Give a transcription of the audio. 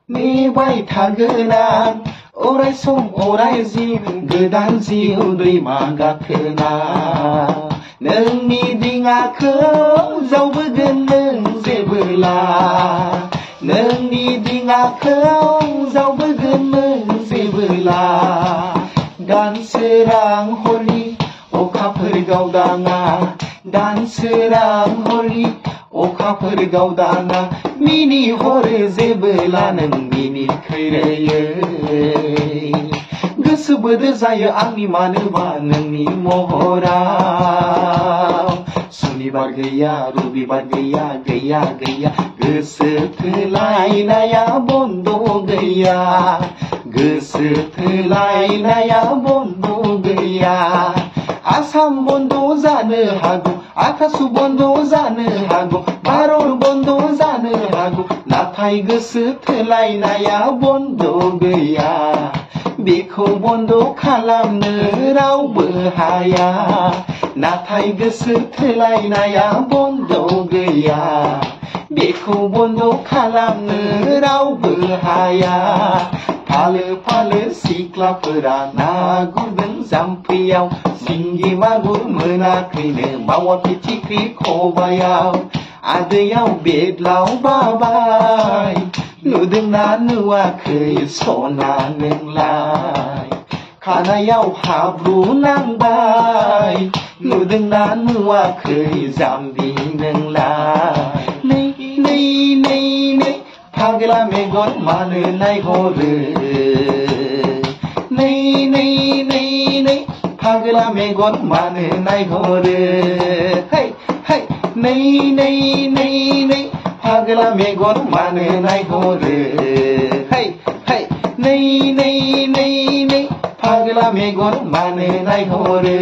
नेबाय थागोन अराय सम अराय जिउ गोदान जिउ दैमा गाखोना नोंनि दिङाखौ जावबोगोन नों जेबोला नोंनि दिङाखौ जावबोगोन नों जेबोला दानसोरां हरनि अखाफोर गावदाङा दानसोरां हरनि अखाफोर गावदाङा मिनि हरो जेबोला नों मिनिखैरोयै गोसो बोदोर जायो आंनि मानोबा नोंनि महराव सुनिबार गैया रबिबार गैया गैया गैया गोसो थोलायनाया बन्द गैया गोसो थोलायनाया बन्द गैया आसाम बन्द जानो हागौ आकाश बन्द जानो हागौ भारत बन्द जानो हागौ नाथाय गोसो थोलायनाया बन्द गैया बेखौ बन्द खालामनो रावबो हाया नाथाय गोसो थोलायनाया बन्द गैया बेखौ बन्द खालामनो रावबो हाया फालो फालो सिख्लाफोरा ना गुरदों जाम्फैयाव सिंगि मागुर मोनाखैनो मावा फिथिख्रि खबायाव आदैयाव बेदलाव बाबाय नुदोंना नुवाखै सना नोंलाय खानायाव हाब्रु नांबाय नुदोंना नुवाखै जाम्बि नोंलाय नै नै नै नै फाग्ला मेगन मानो नायहरो नै नै नै नै फाग्ला मेगन मानो नायहरो है है नै नै नै नै फाग्ला मेगन मानो नायहरो है है नै नै नै नै फाग्ला मेगन मानो नायहरो